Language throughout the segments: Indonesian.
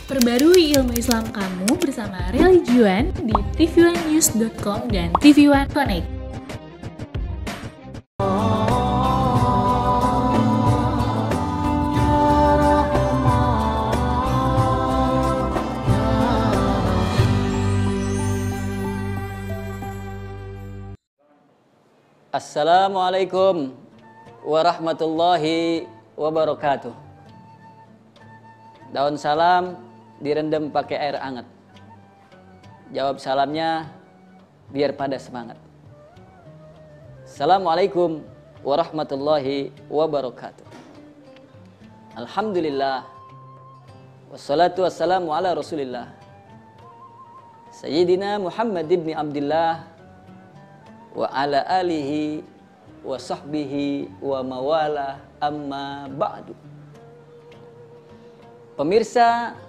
Perbarui ilmu Islam kamu bersama Religion di tv1news.com dan TV One Connect. Assalamualaikum warahmatullahi wabarakatuh. Daun salam direndam pakai air hangat. Jawab salamnya biar pada semangat. Assalamualaikum warahmatullahi wabarakatuh. Alhamdulillah. Wassalatu wassalamu ala Rasulillah. Sayyidina Muhammad ibn Abdullah wa ala alihi wa sahbihi wa mawala amma ba'du. Pemirsa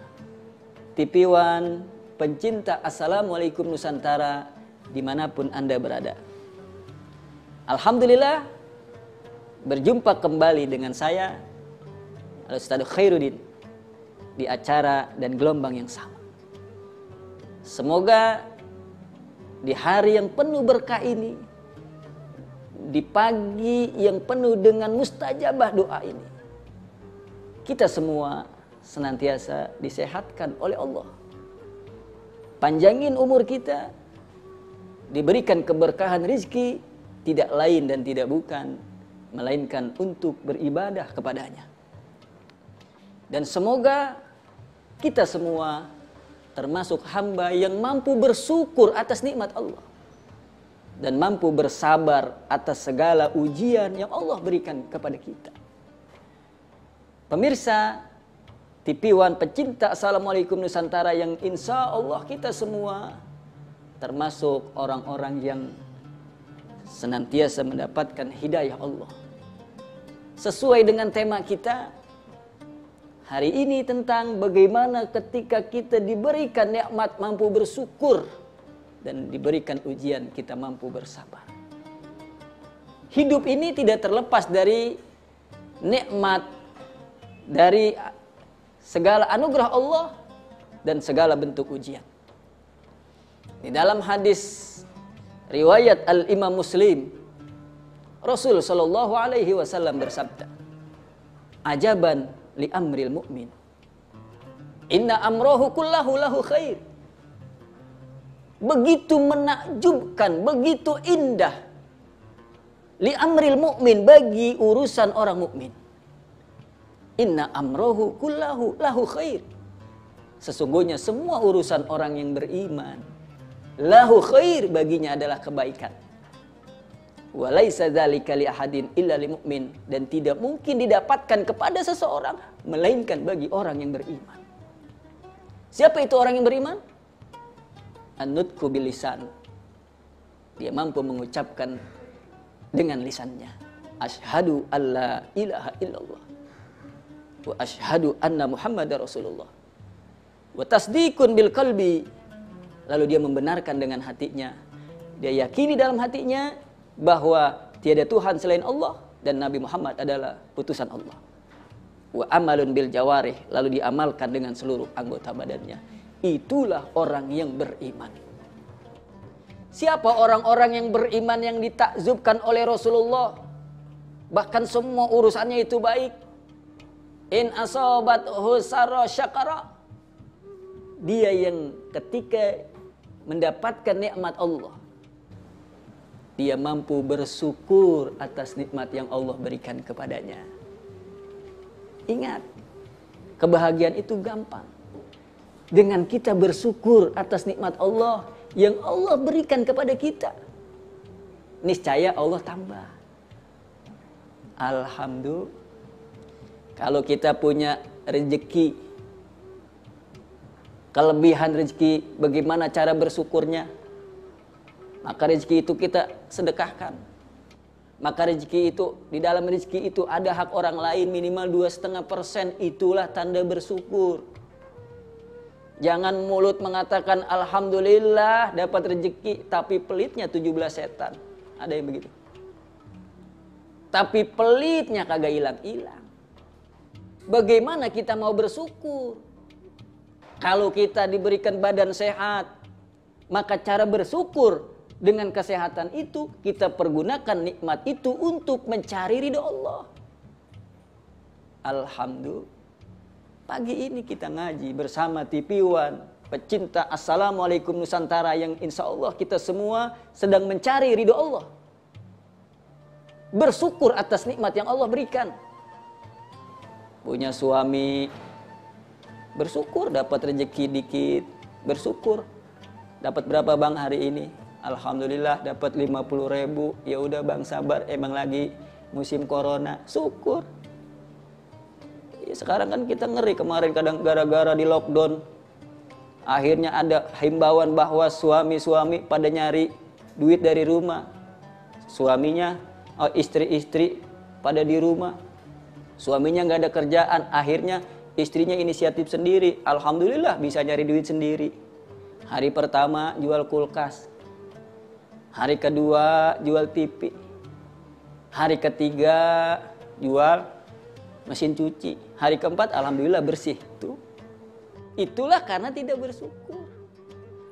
TV One, pencinta Assalamualaikum Nusantara dimanapun Anda berada. Alhamdulillah berjumpa kembali dengan saya Al-Ustaz Khairuddin di acara dan gelombang yang sama. Semoga di hari yang penuh berkah ini, di pagi yang penuh dengan mustajabah doa ini, kita semua senantiasa disehatkan oleh Allah. Panjangin umur kita, diberikan keberkahan rizki, tidak lain dan tidak bukan, melainkan untuk beribadah kepadanya. Dan semoga kita semua termasuk hamba yang mampu bersyukur atas nikmat Allah dan mampu bersabar atas segala ujian yang Allah berikan kepada kita. Pemirsa TV One, pecinta Assalamualaikum Nusantara, yang insya Allah kita semua termasuk orang-orang yang senantiasa mendapatkan hidayah Allah. Sesuai dengan tema kita hari ini tentang bagaimana ketika kita diberikan nikmat mampu bersyukur dan diberikan ujian kita mampu bersabar. Hidup ini tidak terlepas dari nikmat, dari segala anugerah Allah dan segala bentuk ujian. Di dalam hadis riwayat Al-Imam Muslim, Rasul sallallahu alaihi wasallam bersabda, "Ajaban li amril mu'min, inna amrohu kullahu lahu khair." Begitu menakjubkan, begitu indah li amril mu'min, bagi urusan orang mukmin. Inna amrohu kullahu lahu khair. Sesungguhnya semua urusan orang yang beriman lahu khair, baginya adalah kebaikan. Walaisa dzalika li ahadin illa lil mu'min, dan tidak mungkin didapatkan kepada seseorang melainkan bagi orang yang beriman. Siapa itu orang yang beriman? An-nutqu bil lisan. Dia mampu mengucapkan dengan lisannya, asyhadu alla ilaha illallah wa asyhadu anna muhammadar rasulullah. Wa tasdiqun bil qalbi. Lalu dia membenarkan dengan hatinya. Dia yakini dalam hatinya bahwa tiada Tuhan selain Allah dan Nabi Muhammad adalah putusan Allah. Wa amalun bil jawarih, lalu diamalkan dengan seluruh anggota badannya. Itulah orang yang beriman. Siapa orang-orang yang beriman yang ditakzubkan oleh Rasulullah? Bahkan semua urusannya itu baik. In asabathu sarra syakara. Dia yang ketika mendapatkan nikmat Allah, dia mampu bersyukur atas nikmat yang Allah berikan kepadanya. Ingat, kebahagiaan itu gampang. Dengan kita bersyukur atas nikmat Allah yang Allah berikan kepada kita, niscaya Allah tambah. Alhamdulillah. Kalau kita punya rezeki, kelebihan rezeki, bagaimana cara bersyukurnya? Maka rezeki itu kita sedekahkan. Maka rezeki itu, di dalam rezeki itu ada hak orang lain minimal 2,5%. Itulah tanda bersyukur. Jangan mulut mengatakan alhamdulillah dapat rezeki, tapi pelitnya 17 setan. Ada yang begitu. Tapi pelitnya kagak hilang-hilang. Bagaimana kita mau bersyukur? Kalau kita diberikan badan sehat, maka cara bersyukur dengan kesehatan itu kita pergunakan nikmat itu untuk mencari ridho Allah. Alhamdulillah. Pagi ini kita ngaji bersama TV One, pecinta Assalamualaikum Nusantara yang insya Allah kita semua sedang mencari ridho Allah. Bersyukur atas nikmat yang Allah berikan. Punya suami, bersyukur dapat rezeki dikit, bersyukur. Dapat berapa bang hari ini? Alhamdulillah dapat 50.000. Ya udah bang sabar, emang lagi musim corona, syukur. Ya, sekarang kan kita ngeri kemarin kadang gara-gara di lockdown. Akhirnya ada himbauan bahwa suami-suami pada nyari duit dari rumah. Suaminya, istri-istri pada di rumah. Suaminya nggak ada kerjaan, akhirnya istrinya inisiatif sendiri. Alhamdulillah bisa nyari duit sendiri. Hari pertama jual kulkas. Hari kedua jual TV. Hari ketiga jual mesin cuci. Hari keempat alhamdulillah bersih. Itulah karena tidak bersyukur.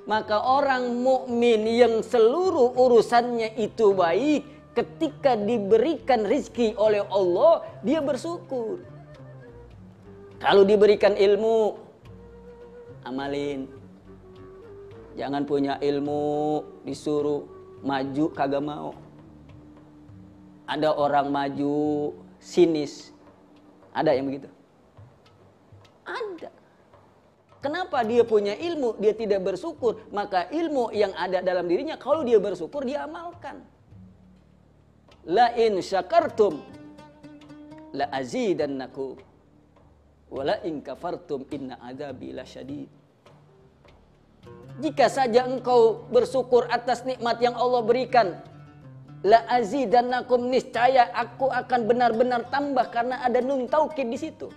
Maka orang mukmin yang seluruh urusannya itu baik, ketika diberikan rezeki oleh Allah, dia bersyukur. Kalau diberikan ilmu, amalin. Jangan punya ilmu disuruh maju kagak mau. Ada orang maju sinis. Ada yang begitu? Ada. Kenapa dia punya ilmu, dia tidak bersyukur? Maka ilmu yang ada dalam dirinya, kalau dia bersyukur, dia amalkan. La in syakartum la azidannakum wa la in kafartum inna adzabi lasyadid. Jika saja engkau bersyukur atas nikmat yang Allah berikan, la azidannakum, niscaya aku akan benar-benar tambah, karena ada nun taukid di situ.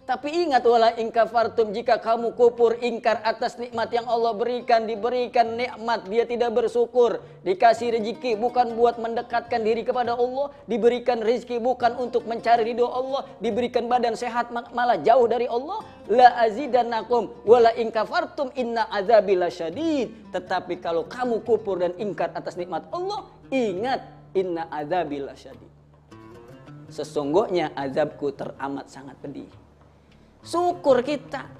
Tapi ingat, wala in kafartum, jika kamu kufur, ingkar atas nikmat yang Allah berikan, diberikan nikmat dia tidak bersyukur, dikasih rezeki bukan buat mendekatkan diri kepada Allah, diberikan rezeki bukan untuk mencari ridho Allah, diberikan badan sehat malah jauh dari Allah, la azidannakum wala in kafartum inna adzabi lasyadid. Tetapi kalau kamu kufur dan ingkar atas nikmat Allah, ingat, inna adzabi lasyadid. Sesungguhnya azabku teramat sangat pedih. Syukur kita.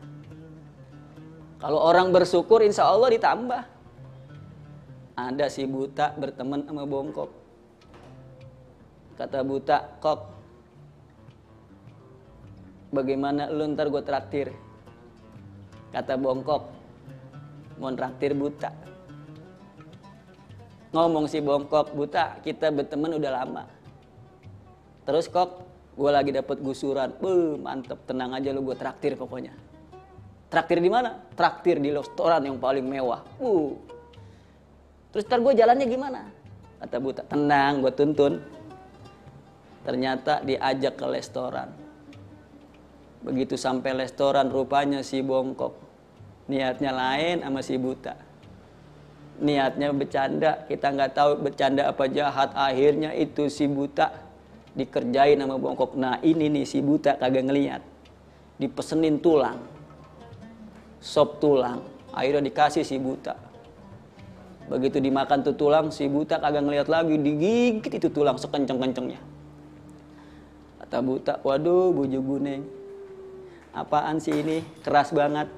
Kalau orang bersyukur insya Allah ditambah. Ada si buta berteman sama bongkok. Kata buta, kok, bagaimana lu ntar gue traktir? Kata bongkok, mau traktir buta. Ngomong si bongkok, buta, kita berteman udah lama. Terus kok, gue lagi dapat gusuran, mantep, tenang aja lu, gue traktir pokoknya. Traktir di mana? Traktir di restoran yang paling mewah. Terus ntar gue jalannya gimana? Kata buta, tenang, gue tuntun. Ternyata diajak ke restoran. Begitu sampai restoran, rupanya si bongkok niatnya lain sama si buta. Niatnya bercanda, kita nggak tahu bercanda apa jahat. Akhirnya itu si buta dikerjain sama bongkok. Nah ini nih si buta kagak ngeliat, dipesenin tulang, sop tulang, akhirnya dikasih si buta. Begitu dimakan tuh tulang, si buta kagak ngeliat lagi, digigit itu tulang sekenceng-kencengnya. Kata buta, waduh buju guneng, apaan sih ini, keras banget.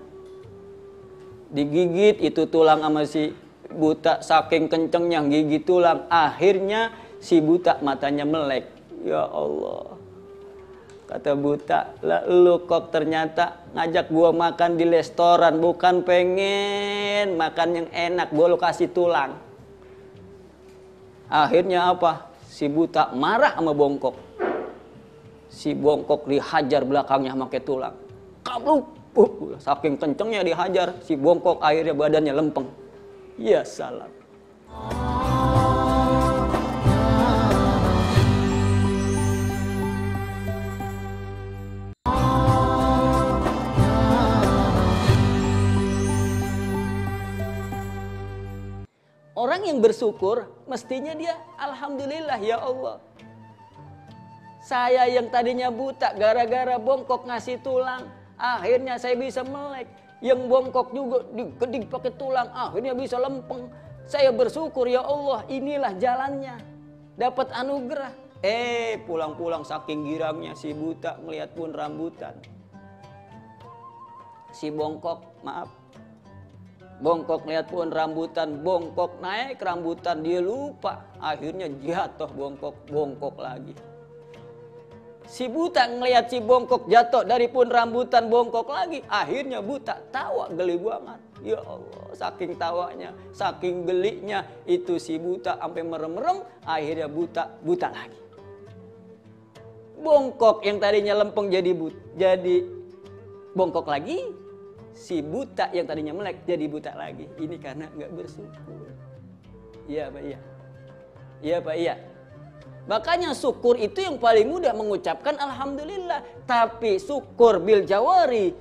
Digigit itu tulang sama si buta, saking kencengnya gigit tulang, akhirnya si buta matanya melek. Ya Allah, kata buta, lah lu kok ternyata ngajak gua makan di restoran, bukan pengen makan yang enak, gua lu kasih tulang. Akhirnya apa? Si buta marah sama bongkok. Si bongkok dihajar belakangnya pakai tulang. Kamu, saking kencengnya dihajar, si bongkok akhirnya badannya lempeng. Ya salam. Orang yang bersyukur mestinya dia alhamdulillah ya Allah. Saya yang tadinya buta gara-gara bongkok ngasih tulang, akhirnya saya bisa melek. Yang bongkok juga digedik pakai tulang, akhirnya bisa lempeng. Saya bersyukur, ya Allah, inilah jalannya. Dapat anugerah. Pulang-pulang saking girangnya si buta melihat pohon rambutan. Si bongkok, maaf. Bongkok lihat pohon rambutan, bongkok naik rambutan, dia lupa. Akhirnya jatuh bongkok lagi. Si buta ngelihat si bongkok jatuh dari pohon rambutan, bongkok lagi. Akhirnya buta tawa geli banget. Ya Allah, saking tawanya, saking geliknya itu si buta sampai merem-merem. Akhirnya buta lagi. Bongkok yang tadinya lempeng jadi bongkok lagi. Si buta yang tadinya melek jadi buta lagi. Ini karena nggak bersyukur. Iya Pak, iya. Iya Pak, iya. Makanya syukur itu yang paling mudah mengucapkan alhamdulillah. Tapi syukur bil jawari,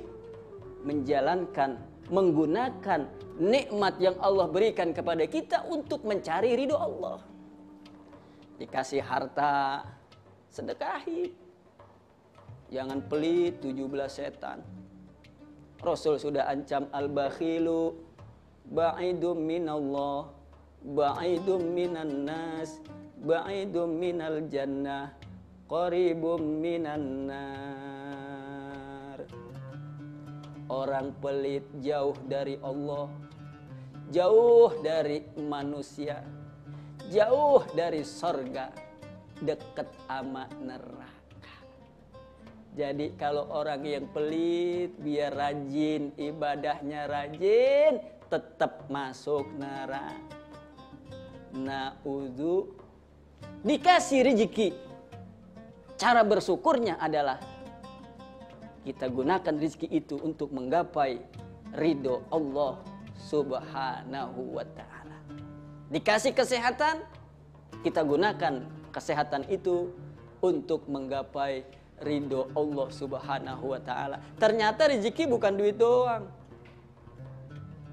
menjalankan, menggunakan nikmat yang Allah berikan kepada kita untuk mencari ridho Allah. Dikasih harta, sedekahi. Jangan pelit, 17 setan. Rasul sudah ancam al-bakhilu ba'idum minallah, ba'idum minan nas, ba'idum minal jannah, qaribum minan nar. Orang pelit jauh dari Allah, jauh dari manusia, jauh dari sorga, dekat ama neraka. Jadi kalau orang yang pelit, biar rajin, ibadahnya rajin, tetap masuk neraka. Na'udzu. Dikasih rezeki. Cara bersyukurnya adalah kita gunakan rezeki itu untuk menggapai ridho Allah Subhanahu wa ta'ala. Dikasih kesehatan, kita gunakan kesehatan itu untuk menggapai ridho Allah Subhanahu wa ta'ala. Ternyata rezeki bukan duit doang.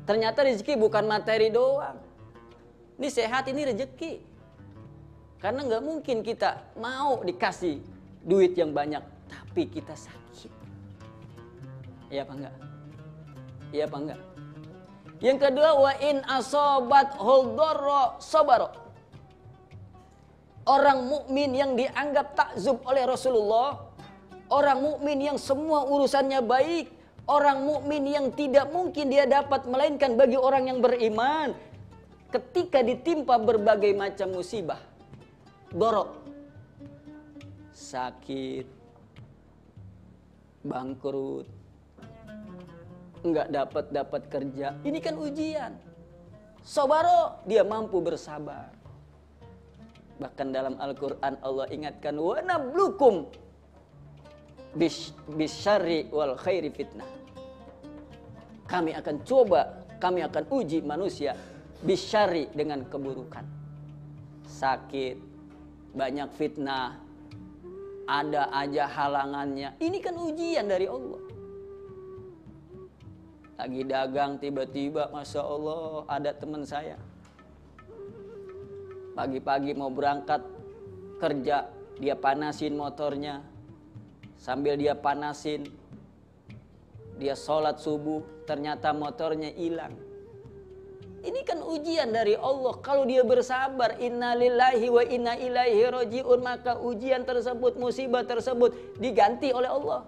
Ternyata rezeki bukan materi doang. Ini sehat, ini rezeki. Karena nggak mungkin kita mau dikasih duit yang banyak, tapi kita sakit. Iya apa enggak? Iya apa enggak? Yang kedua, wa in asobat huldorro sobaro. Orang mukmin yang dianggap takzub oleh Rasulullah, orang mukmin yang semua urusannya baik, orang mukmin yang tidak mungkin dia dapat melainkan bagi orang yang beriman, ketika ditimpa berbagai macam musibah, dorok, sakit, bangkrut, enggak dapat kerja, ini kan ujian. Sobaro, dia mampu bersabar. Bahkan dalam Al-Quran Allah ingatkan, wa nablukum bisyarri wal khairi fitnah. Kami akan coba, kami akan uji manusia bisyarri dengan keburukan. Sakit, banyak fitnah, ada aja halangannya. Ini kan ujian dari Allah. Lagi dagang tiba-tiba, Masya Allah, ada teman saya. Pagi-pagi mau berangkat kerja, dia panasin motornya. Sambil dia panasin, dia sholat subuh, ternyata motornya hilang. Ini kan ujian dari Allah. Kalau dia bersabar, inna lillahi wa inna ilaihi roji'un, maka ujian tersebut, musibah tersebut diganti oleh Allah.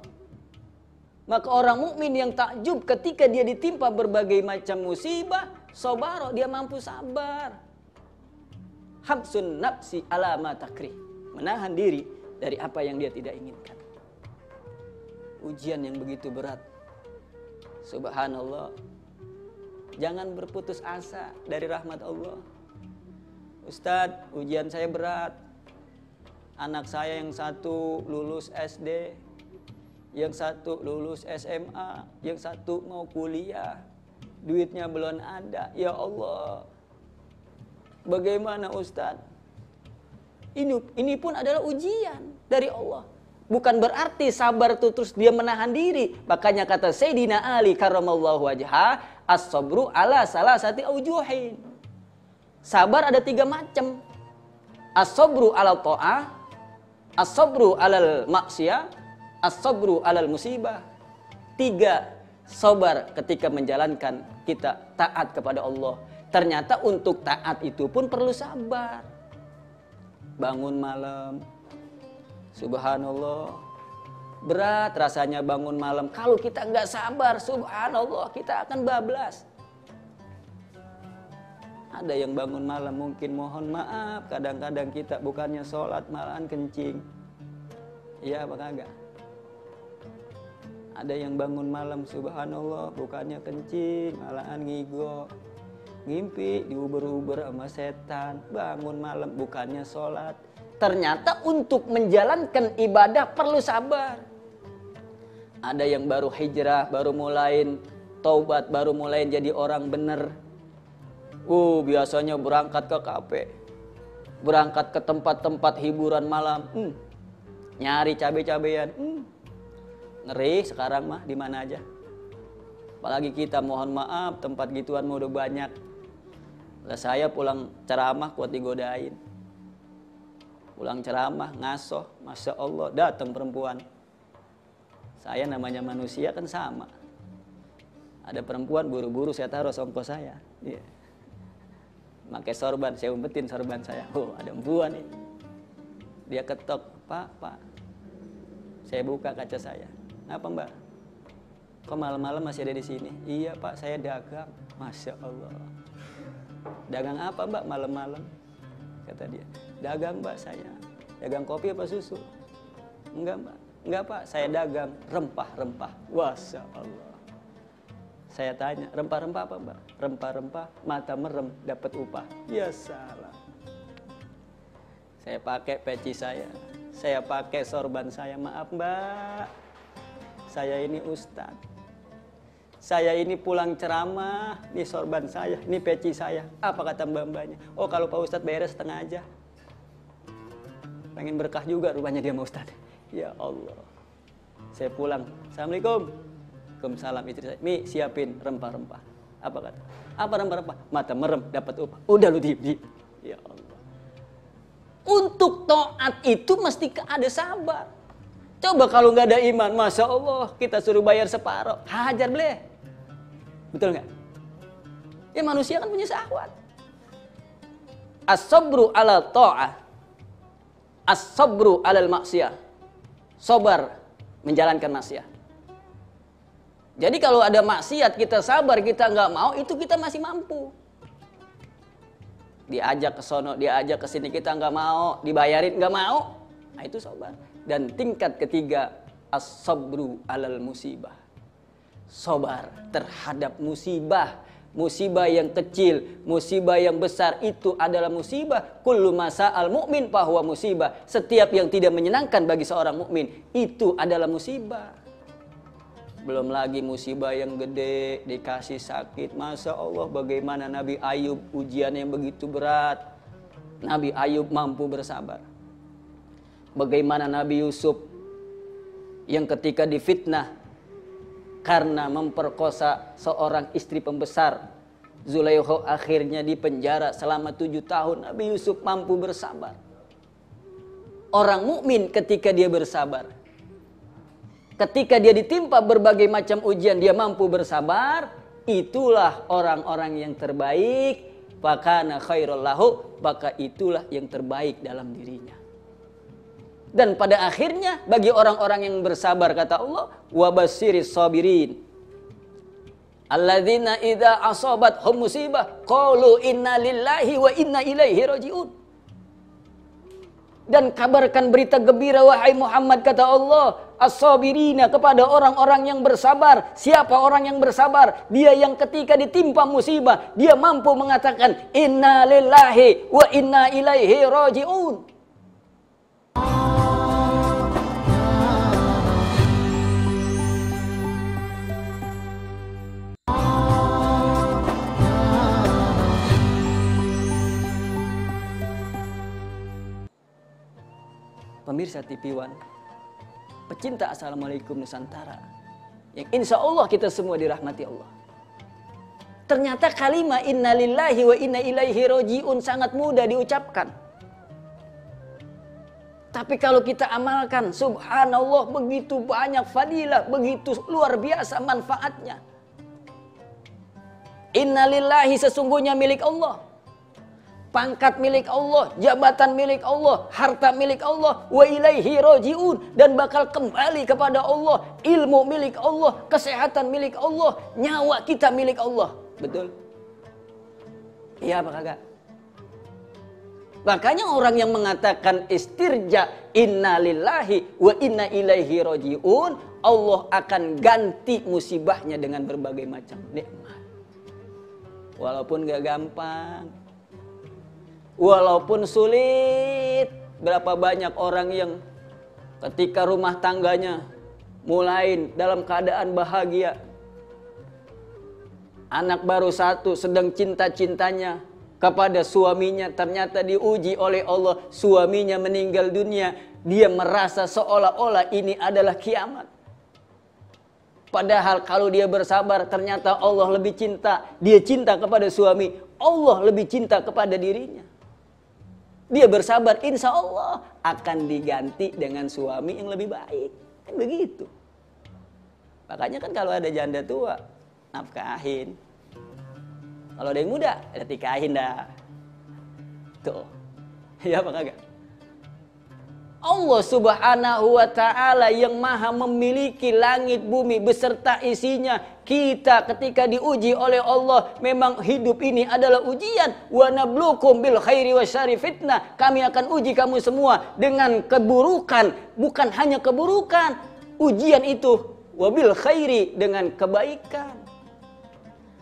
Maka orang mukmin yang takjub ketika dia ditimpa berbagai macam musibah, sobaro, dia mampu sabar. Habsun nafsi ala ma takrih, menahan diri dari apa yang dia tidak inginkan. Ujian yang begitu berat. Subhanallah. Jangan berputus asa dari rahmat Allah. Ustadz, ujian saya berat. Anak saya yang satu lulus SD, yang satu lulus SMA, yang satu mau kuliah. Duitnya belum ada. Ya Allah. Bagaimana Ustadz? Ini pun adalah ujian dari Allah. Bukan berarti sabar itu terus dia menahan diri. Makanya kata Sayyidina Ali karramallahu wajhah, as-sabru ala salasati aujuhin. Sabar ada 3 macam. As-sabru ala ta'ah, as-sabru alal maksiyah, as-sabru alal musibah. 3, sabar ketika menjalankan kita taat kepada Allah. Ternyata untuk taat itu pun perlu sabar. Bangun malam, subhanallah, berat rasanya bangun malam. Kalau kita nggak sabar, subhanallah, kita akan bablas. Ada yang bangun malam mungkin mohon maaf, kadang-kadang kita bukannya sholat malahan kencing. Iya apa kagak? Ada yang bangun malam subhanallah bukannya kencing malahan ngigo. Ngimpi diuber-uber sama setan. Bangun malam bukannya sholat. Ternyata untuk menjalankan ibadah perlu sabar. Ada yang baru hijrah, baru mulai taubat, baru mulai jadi orang bener. Biasanya berangkat ke kafe, berangkat ke tempat-tempat hiburan malam, nyari cabe-cabean, ngeri sekarang mah di mana aja. Apalagi kita, mohon maaf, tempat gituan mau udah banyak. Lah saya pulang ceramah kuat digodain. Pulang ceramah ngasoh, masya Allah datang perempuan. Saya namanya manusia kan sama. Ada perempuan buru-buru saya taruh songkos saya. Yeah. Pakai sorban, saya umpetin sorban saya. Ada perempuan nih. Dia ketok, Pak. Saya buka kaca saya. Apa Mbak? Kok malam-malam masih ada di sini? Iya Pak, saya dagang. Masya Allah. Dagang apa Mbak malam-malam? Kata dia. Dagang Mbak saya. Dagang kopi apa susu? Enggak Mbak. Enggak Pak, saya dagang rempah-rempah. Masya Allah. Saya tanya, rempah-rempah apa Mbak? Rempah-rempah, mata merem, dapat upah. Ya salah. Saya pakai peci saya pakai sorban saya. Maaf Mbak, saya ini ustadz. Saya ini pulang ceramah, ini sorban saya, ini peci saya. Apa kata mbak-mbaknya? Oh kalau Pak Ustadz bayar setengah aja. Pengen berkah juga rupanya dia sama Ustadz. Ya Allah. Saya pulang, Assalamualaikum. Waalaikumsalam, istri saya. Mi siapin rempah-rempah. Apa kata? Apa rempah-rempah? Mata merem dapat upah. Udah lu diam. Ya Allah. Untuk taat itu mesti ada sabar. Coba kalau nggak ada iman, masya Allah kita suruh bayar separuh, hajar bleh. Betul nggak? Ya manusia kan punya syahwat. As-sabru ala ta'ah, as-sabru alal maksiyah. Sabar menjalankan maksiat. Jadi kalau ada maksiat kita sabar, kita nggak mau, itu kita masih mampu. Diajak ke sono, diajak ke sini kita nggak mau, dibayarin nggak mau, nah itu sabar. Dan tingkat ketiga, as-sabru alal musibah. Sabar terhadap musibah. Musibah yang kecil, musibah yang besar itu adalah musibah. Kullu masa'al mu'min fahuwa musibah. Setiap yang tidak menyenangkan bagi seorang mukmin itu adalah musibah. Belum lagi musibah yang gede, dikasih sakit. Masya Allah bagaimana Nabi Ayub ujian yang begitu berat. Nabi Ayub mampu bersabar. Bagaimana Nabi Yusuf yang ketika difitnah karena memperkosa seorang istri pembesar, Zulaikha akhirnya dipenjara selama 7 tahun. Nabi Yusuf mampu bersabar. Orang mukmin ketika dia bersabar, ketika dia ditimpa berbagai macam ujian, dia mampu bersabar. Itulah orang-orang yang terbaik. Fakana khairul lahu, maka itulah yang terbaik dalam dirinya. Dan pada akhirnya bagi orang-orang yang bersabar, kata Allah, wabashiris sabirin alladzina idza asabathum musibah qalu inna lillahi wa inna ilaihi rajiun. Dan kabarkan berita gembira wahai Muhammad, kata Allah, as-sabirina, kepada orang-orang yang bersabar. Siapa orang yang bersabar? Dia yang ketika ditimpa musibah dia mampu mengatakan inna lillahi wa inna ilaihi rajiun. Pemirsa TV One, pecinta Assalamualaikum Nusantara, yang insya Allah kita semua dirahmati Allah. Ternyata kalimat inna lillahi wa inna ilaihi rajiun sangat mudah diucapkan. Tapi kalau kita amalkan, subhanallah, begitu banyak fadilah, begitu luar biasa manfaatnya. Innalillahi, sesungguhnya milik Allah. Pangkat milik Allah, jabatan milik Allah, harta milik Allah, wa ilaihi rajiun, dan bakal kembali kepada Allah. Ilmu milik Allah, kesehatan milik Allah, nyawa kita milik Allah. Betul? Iya apa kagak? Makanya orang yang mengatakan istirja, inna lillahi wa inna ilaihi rajiun, Allah akan ganti musibahnya dengan berbagai macam nikmat. Walaupun gak gampang, walaupun sulit. Berapa banyak orang yang ketika rumah tangganya mulai dalam keadaan bahagia, anak baru satu sedang cinta-cintanya kepada suaminya, ternyata diuji oleh Allah, suaminya meninggal dunia. Dia merasa seolah-olah ini adalah kiamat. Padahal kalau dia bersabar, ternyata Allah lebih cinta. Dia cinta kepada suami, Allah lebih cinta kepada dirinya. Dia bersabar, insya Allah akan diganti dengan suami yang lebih baik. Kan begitu. Makanya kan kalau ada janda tua, nafkahin. Kalau ada yang muda, ada tikahin dah. Tuh. Ya apa kagak? Allah subhanahu wa ta'ala yang maha memiliki langit bumi beserta isinya. Kita ketika diuji oleh Allah, memang hidup ini adalah ujian. Wa nablukum bil khairi wa syarri fitnah. Kami akan uji kamu semua dengan keburukan. Bukan hanya keburukan. Ujian itu wabil khairi, dengan kebaikan.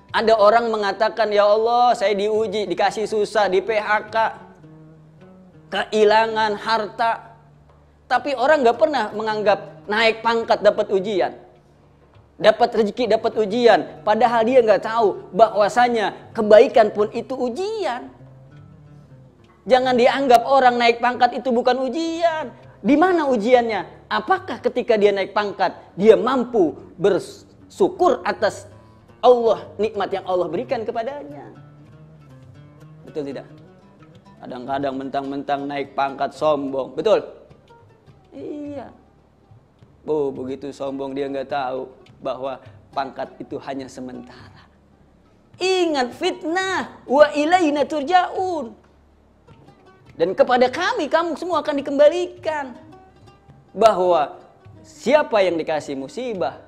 Ada orang mengatakan, ya Allah saya diuji, dikasih susah, di PHK, kehilangan harta. Tapi orang gak pernah menganggap naik pangkat dapat ujian, dapat rezeki dapat ujian. Padahal dia gak tahu bahwasanya kebaikan pun itu ujian. Jangan dianggap orang naik pangkat itu bukan ujian. Di mana ujiannya? Apakah ketika dia naik pangkat, dia mampu bersyukur atas Allah, nikmat yang Allah berikan kepadanya? Betul tidak? Kadang-kadang mentang-mentang naik pangkat sombong. Betul? Iya. Oh, begitu sombong dia nggak tahu bahwa pangkat itu hanya sementara. Ingat fitnah, wa ilaina turja'un. Dan kepada kami, kamu semua akan dikembalikan. Bahwa siapa yang dikasih musibah,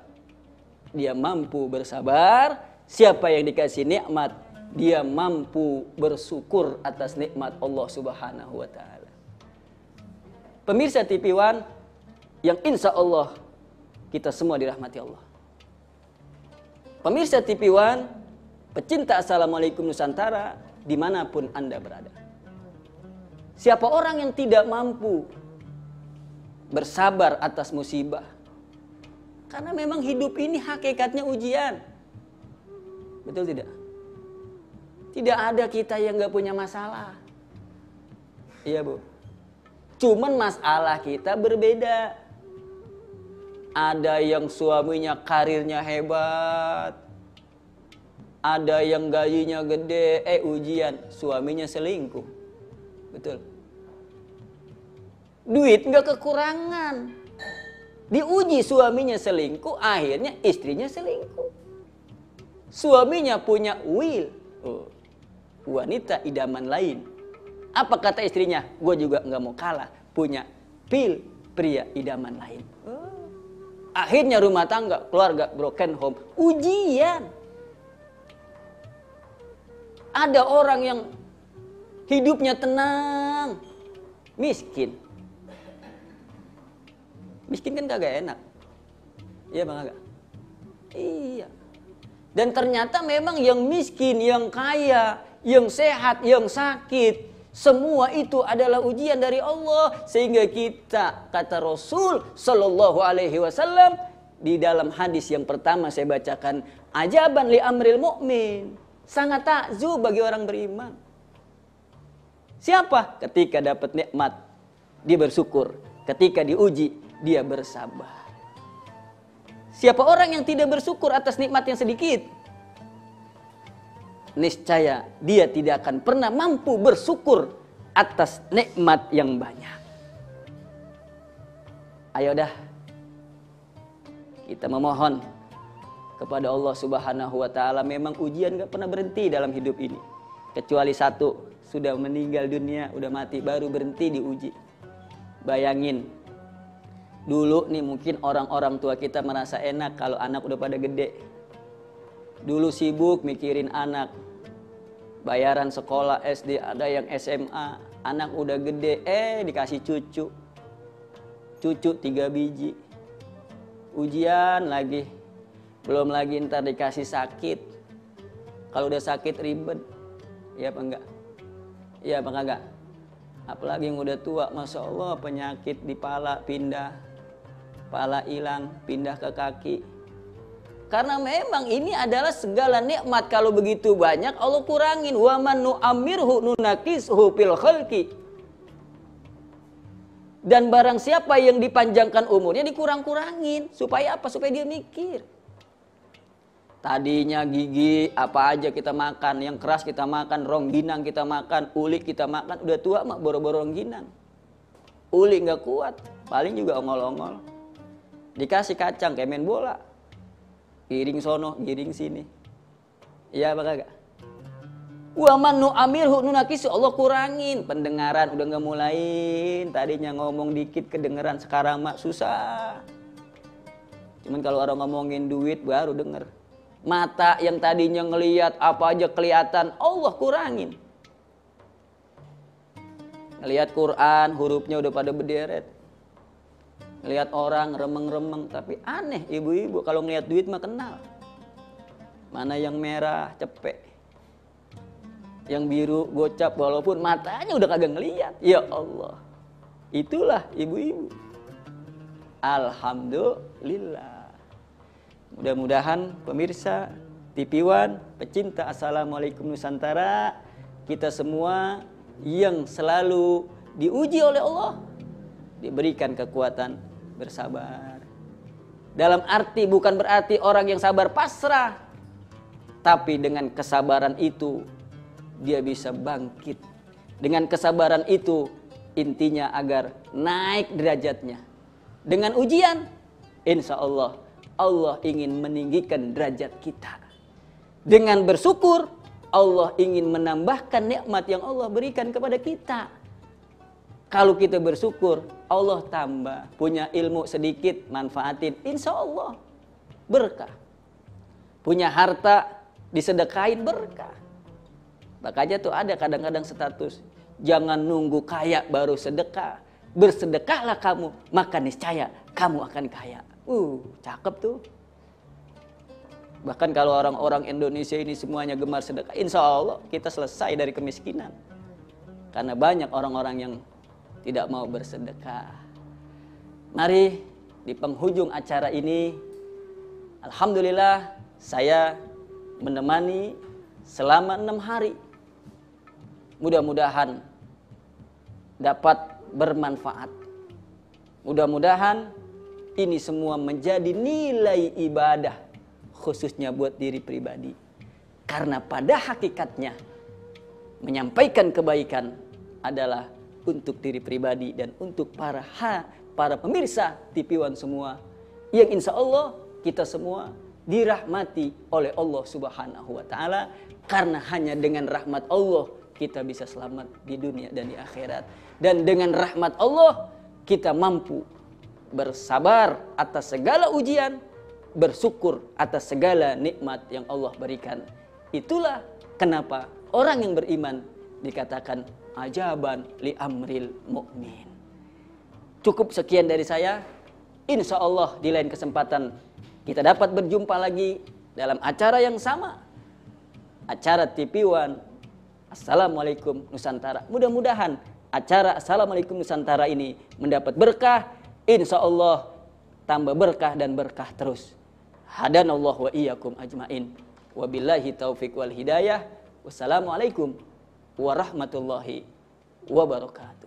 dia mampu bersabar. Siapa yang dikasih nikmat, dia mampu bersyukur atas nikmat Allah subhanahu wa ta'ala. Pemirsa TV One yang insya Allah kita semua dirahmati Allah. Pemirsa TV One, pecinta Assalamualaikum Nusantara, dimanapun Anda berada. Siapa orang yang tidak mampu bersabar atas musibah? Karena memang hidup ini hakikatnya ujian. Betul tidak? Tidak ada kita yang gak punya masalah. Iya Bu. Cuman masalah kita berbeda. Ada yang suaminya karirnya hebat. Ada yang gajinya gede. Ujian, suaminya selingkuh. Betul. Duit gak kekurangan. Diuji suaminya selingkuh, akhirnya istrinya selingkuh. Suaminya punya will. Wanita idaman lain. Apa kata istrinya? Gue juga gak mau kalah. Punya pil pria idaman lain. Akhirnya rumah tangga, keluarga broken home. Ujian. Ada orang yang hidupnya tenang, miskin. Miskin kan kagak enak. Iya bang kagak? Iya. Dan ternyata memang yang miskin, yang kaya, yang sehat, yang sakit, semua itu adalah ujian dari Allah. Sehingga kita, kata Rasul Sallallahu Alaihi Wasallam di dalam hadis yang pertama saya bacakan, ajaban li amril mu'min, sangat takjub bagi orang beriman. Siapa? Ketika dapat nikmat dia bersyukur, ketika diuji dia bersabar. Siapa orang yang tidak bersyukur atas nikmat yang sedikit, niscaya dia tidak akan pernah mampu bersyukur atas nikmat yang banyak. Ayo dah, kita memohon kepada Allah Subhanahu wa Ta'ala. Memang ujian gak pernah berhenti dalam hidup ini, kecuali satu, sudah meninggal dunia, udah mati, baru berhenti diuji. Bayangin, dulu nih mungkin orang-orang tua kita merasa enak kalau anak udah pada gede. Dulu sibuk mikirin anak, bayaran sekolah SD, ada yang SMA, anak udah gede, dikasih cucu 3 biji, ujian lagi, belum lagi ntar dikasih sakit. Kalau udah sakit ribet, ya apa enggak? Ya apa enggak? Apalagi yang udah tua, Masya Allah, penyakit di pala pindah, pala hilang, pindah ke kaki. Karena memang ini adalah segala nikmat, kalau begitu banyak Allah kurangin. Wa man nu'ammirhu nunakishu fil khalqi. Dan barang siapa yang dipanjangkan umurnya dikurang-kurangin. Supaya apa? Supaya dia mikir. Tadinya gigi apa aja kita makan, yang keras kita makan, rongginang kita makan, uli kita makan. Udah tua mah boro-boro rongginang. Uli nggak kuat, paling juga ongol-ongol. Dikasih kacang kayak main bola, giring sono, giring sini. Iya apa kagak? Wa man nu'amirhu nunakisu, Allah kurangin pendengaran, udah nggak mulain. Tadinya ngomong dikit kedengeran, sekarang mah susah. Cuman kalau orang ngomongin duit baru denger. Mata yang tadinya ngelihat apa aja kelihatan, Allah kurangin. Ngelihat Quran, hurufnya udah pada berderet. Ngelihat orang remeng-remeng, tapi aneh ibu-ibu kalau ngelihat duit mah kenal. Mana yang merah cepek, yang biru gocap, walaupun matanya udah kagak ngelihat. Ya Allah, itulah ibu-ibu. Alhamdulillah. Mudah-mudahan pemirsa TV One, pecinta Assalamualaikum Nusantara, kita semua yang selalu diuji oleh Allah, diberikan kekuatan bersabar. Dalam arti bukan berarti orang yang sabar pasrah, tapi dengan kesabaran itu dia bisa bangkit. Dengan kesabaran itu intinya agar naik derajatnya. Dengan ujian, insya Allah Allah ingin meninggikan derajat kita. Dengan bersyukur, Allah ingin menambahkan nikmat yang Allah berikan kepada kita. Kalau kita bersyukur, Allah tambah. Punya ilmu sedikit, manfaatin, insya Allah berkah. Punya harta, disedekain, berkah. Makanya tuh ada kadang-kadang status, jangan nunggu kaya baru sedekah. Bersedekahlah kamu, maka niscaya kamu akan kaya. Cakep tuh. Bahkan kalau orang-orang Indonesia ini semuanya gemar sedekah, insya Allah kita selesai dari kemiskinan. Karena banyak orang-orang yang tidak mau bersedekah. Mari di penghujung acara ini, alhamdulillah saya menemani selama 6 hari. Mudah-mudahan dapat bermanfaat. Mudah-mudahan ini semua menjadi nilai ibadah, khususnya buat diri pribadi. Karena pada hakikatnya menyampaikan kebaikan adalah untuk diri pribadi dan untuk para pemirsa TV One semua, yang insya Allah kita semua dirahmati oleh Allah Subhanahu wa Ta'ala. Karena hanya dengan rahmat Allah kita bisa selamat di dunia dan di akhirat. Dan dengan rahmat Allah kita mampu bersabar atas segala ujian, bersyukur atas segala nikmat yang Allah berikan. Itulah kenapa orang yang beriman dikatakan ajaban li amril mu'min. Cukup sekian dari saya. Insya Allah di lain kesempatan kita dapat berjumpa lagi dalam acara yang sama, acara TV One Assalamualaikum Nusantara. Mudah-mudahan acara Assalamualaikum Nusantara ini mendapat berkah. Insya Allah tambah berkah dan berkah terus. Hadanallah wa iyyakum ajmain. Wabillahi taufiq wal hidayah. Wassalamualaikum warahmatullahi wabarakatuh.